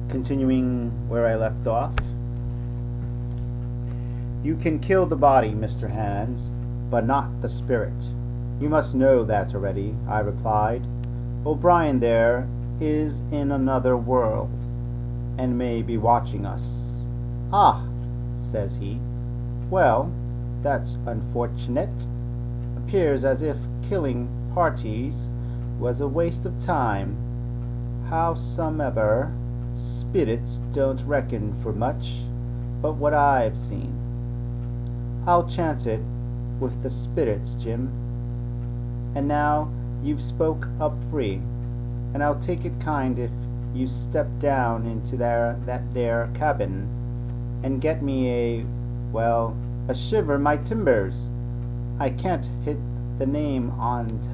Continuing where I left off. You can kill the body, Mr. Hands, but not the spirit. You must know that already, I replied. O'Brien there is in another world, and may be watching us. Ah, says he. Well, that's unfortunate. Appears as if killing parties was a waste of time. Howsomever, spirits don't reckon for much, but what I've seen. I'll chance it with the spirits, Jim. And now you've spoke up free, and I'll take it kind if you step down into that there cabin and get me a shiver my timbers. I can't hit the name on't.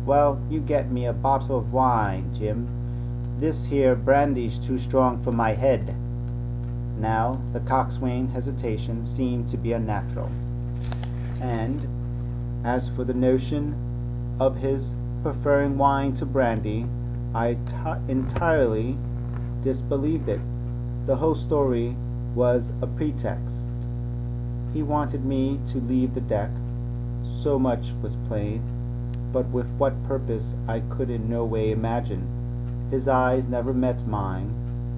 Well, you get me a bottle of wine, Jim. This here brandy's too strong for my head. Now the coxswain hesitation seemed to be unnatural, and as for the notion of his preferring wine to brandy, I entirely disbelieved it. The whole story was a pretext. He wanted me to leave the deck, so much was plain, but with what purpose I could in no way imagine. His eyes never met mine.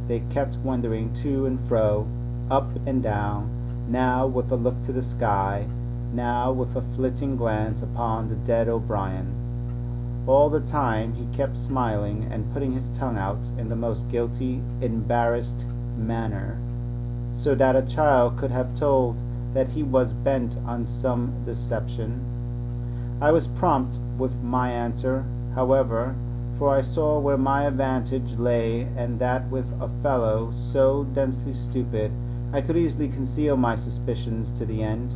They kept wandering to and fro, up and down, now with a look to the sky, now with a flitting glance upon the dead O'Brien. All the time he kept smiling and putting his tongue out in the most guilty, embarrassed manner, so that a child could have told that he was bent on some deception. I was prompt with my answer, however, for I saw where my advantage lay, and that with a fellow so densely stupid I could easily conceal my suspicions to the end.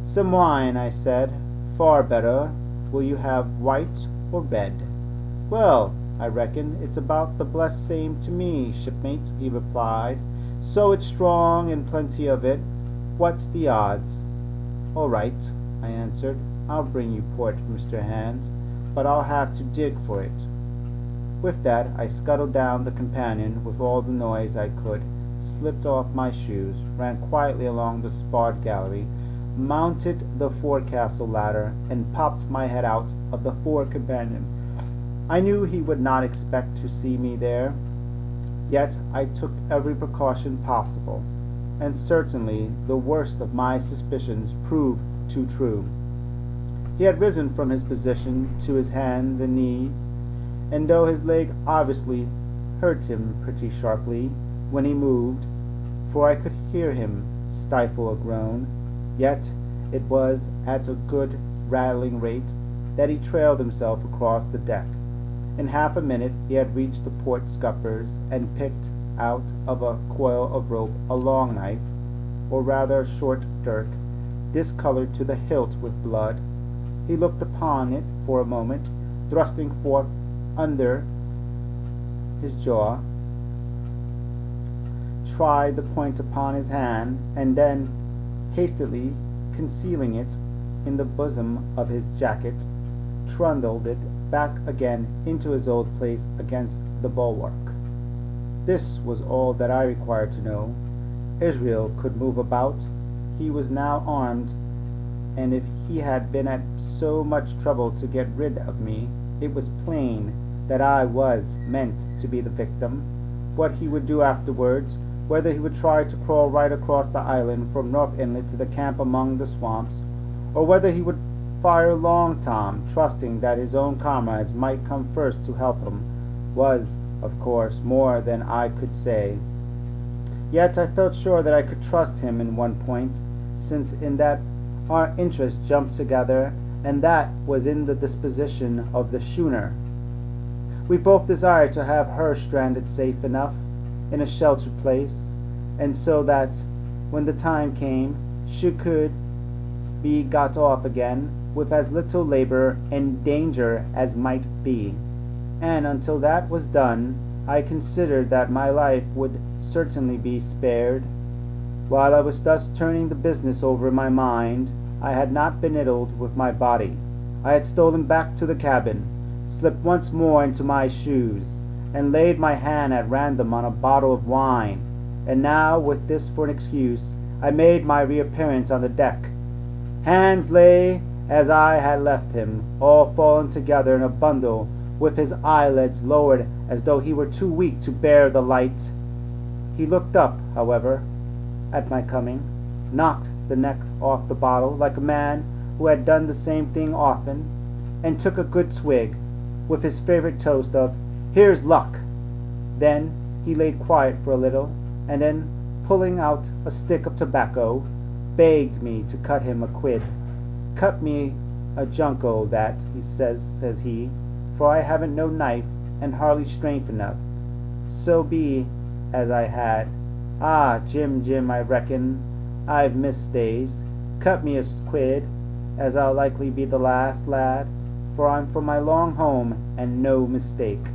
Some wine, I said. Far better. Will you have white or red? Well, I reckon it's about the blessed same to me, shipmate, he replied. So it's strong and plenty of it. What's the odds? All right, I answered. I'll bring you port, Mr. Hands, but I'll have to dig for it. With that, I scuttled down the companion with all the noise I could, slipped off my shoes, ran quietly along the spar gallery, mounted the forecastle ladder, and popped my head out of the fore companion. I knew he would not expect to see me there, yet I took every precaution possible, and certainly the worst of my suspicions proved too true. He had risen from his position to his hands and knees, and though his leg obviously hurt him pretty sharply when he moved, for I could hear him stifle a groan, yet it was at a good rattling rate that he trailed himself across the deck. In half a minute he had reached the port scuppers and picked out of a coil of rope a long knife, or rather a short dirk, discolored to the hilt with blood. He looked upon it for a moment, thrusting forth under his jaw, tried the point upon his hand, and then, hastily concealing it in the bosom of his jacket, trundled it back again into his old place against the bulwark. This was all that I required to know. Israel could move about. He was now armed, and if he had been at so much trouble to get rid of me, it was plain that I was meant to be the victim. What he would do afterwards, whether he would try to crawl right across the island from North Inlet to the camp among the swamps, or whether he would fire Long Tom, trusting that his own comrades might come first to help him, was, of course, more than I could say. Yet I felt sure that I could trust him in one point, since in that our interests jumped together, and that was in the disposition of the schooner. We both desired to have her stranded safe enough in a sheltered place, and so that when the time came she could be got off again with as little labor and danger as might be. And until that was done, I considered that my life would certainly be spared. While I was thus turning the business over in my mind, I had not been idled with my body. I had stolen back to the cabin, slipped once more into my shoes, and laid my hand at random on a bottle of wine, and now, with this for an excuse, I made my reappearance on the deck. Hans lay as I had left him, all fallen together in a bundle, with his eyelids lowered as though he were too weak to bear the light. He looked up, however, at my coming, knocked the neck off the bottle like a man who had done the same thing often, and took a good swig, with his favorite toast of "Here's luck." Then he laid quiet for a little, and then, pulling out a stick of tobacco, begged me to cut him a quid. "Cut me a junco, that," he says he, "for I haven't no knife, and hardly strength enough. So be as I had. Ah, Jim, I reckon I've missed days. Cut me a quid, as I'll likely be the last, lad, for I'm for my long home, and no mistake."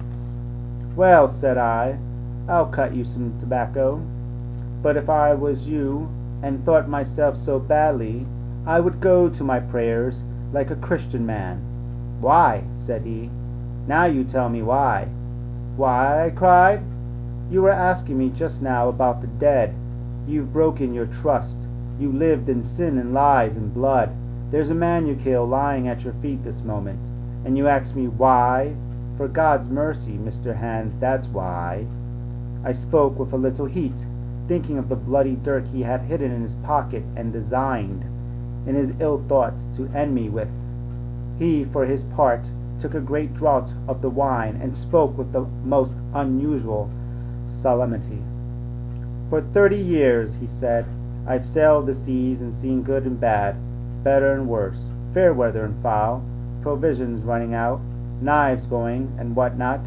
"Well," said I, "I'll cut you some tobacco. But if I was you, and thought myself so badly, I would go to my prayers like a Christian man." "Why?" said he. "Now you tell me why." "Why?" I cried. "You were asking me just now about the dead. You've broken your trust. You lived in sin and lies and blood. There's a man you kill lying at your feet this moment, and you ask me why? For God's mercy, Mr. Hans, that's why." I spoke with a little heat, thinking of the bloody dirk he had hidden in his pocket and designed, in his ill thoughts, to end me with. He, for his part, took a great draught of the wine, and spoke with the most unusual solemnity. "For 30 years," he said, "I've sailed the seas and seen good and bad, better and worse, fair weather and foul, provisions running out, knives going, and what not.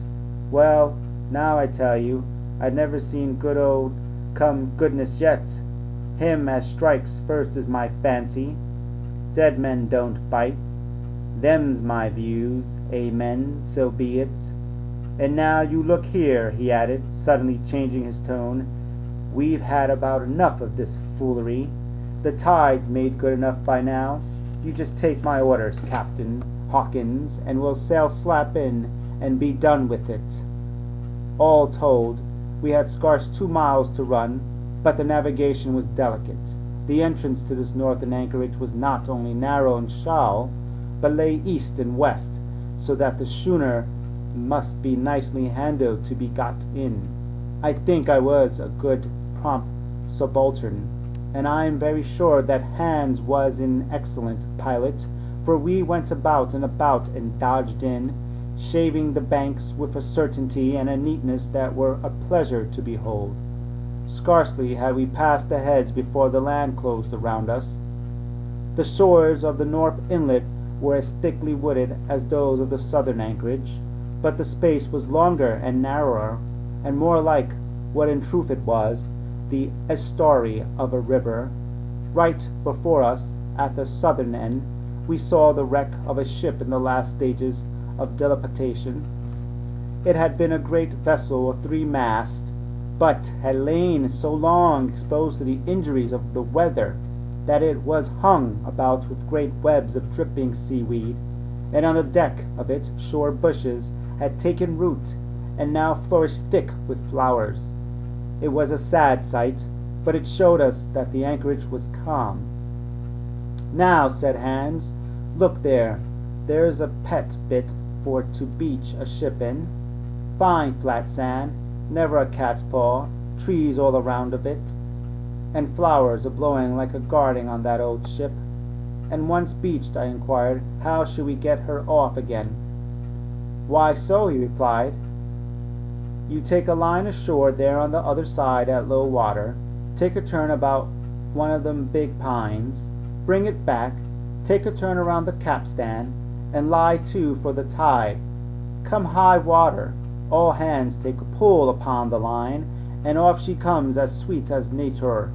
Well, now I tell you, I'd never seen good old come goodness yet. Him as strikes first is my fancy. Dead men don't bite. Them's my views. Amen, so be it. And now you look here," he added, suddenly changing his tone, "we've had about enough of this foolery. The tide's made good enough by now. You just take my orders, Captain Hawkins, and we'll sail slap in and be done with it." All told, we had scarce 2 miles to run, but the navigation was delicate. The entrance to this northern anchorage was not only narrow and shallow, but lay east and west, so that the schooner must be nicely handled to be got in. I think I was a good, prompt subaltern, and I am very sure that Hans was an excellent pilot, for we went about and dodged in, shaving the banks with a certainty and a neatness that were a pleasure to behold. Scarcely had we passed the heads before the land closed around us. The shores of the north inlet were as thickly wooded as those of the southern anchorage, but the space was longer and narrower, and more like what in truth it was, the estuary of a river. Right before us, at the southern end, we saw the wreck of a ship in the last stages of dilapidation. It had been a great vessel of 3 masts, but had lain so long exposed to the injuries of the weather that it was hung about with great webs of dripping seaweed, and on the deck of it shore bushes had taken root and now flourished thick with flowers. It was a sad sight, but it showed us that the anchorage was calm. "Now," said Hans, "look there. There's a pet bit for to beach a ship in. Fine flat sand, never a cat's paw, trees all around of it, and flowers a-blowing like a garden on that old ship. And once beached," I inquired, "how should we get her off again?" "Why so," he replied. "You take a line ashore there on the other side at low water, take a turn about one of them big pines, bring it back, take a turn around the capstan, and lie to for the tide. Come high water, all hands take a pull upon the line, and off she comes as sweet as nature.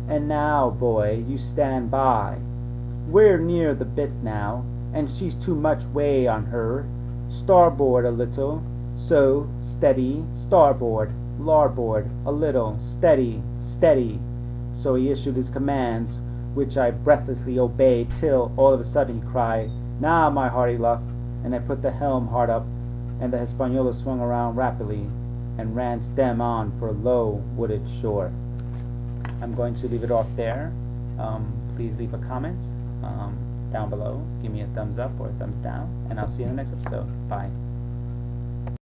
And now, boy, you stand by. We're near the bit now, and she's too much way on her. Starboard a little, so, steady, starboard, larboard, a little, steady, steady." So he issued his commands, which I breathlessly obeyed, till, all of a sudden, he cried, "Now, my hearty luff," and I put the helm hard up, and the Hispaniola swung around rapidly and ran stem on for a low, wooded shore. I'm going to leave it off there. Please leave a comment down below. Give me a thumbs up or a thumbs down, and I'll see you in the next episode. Bye.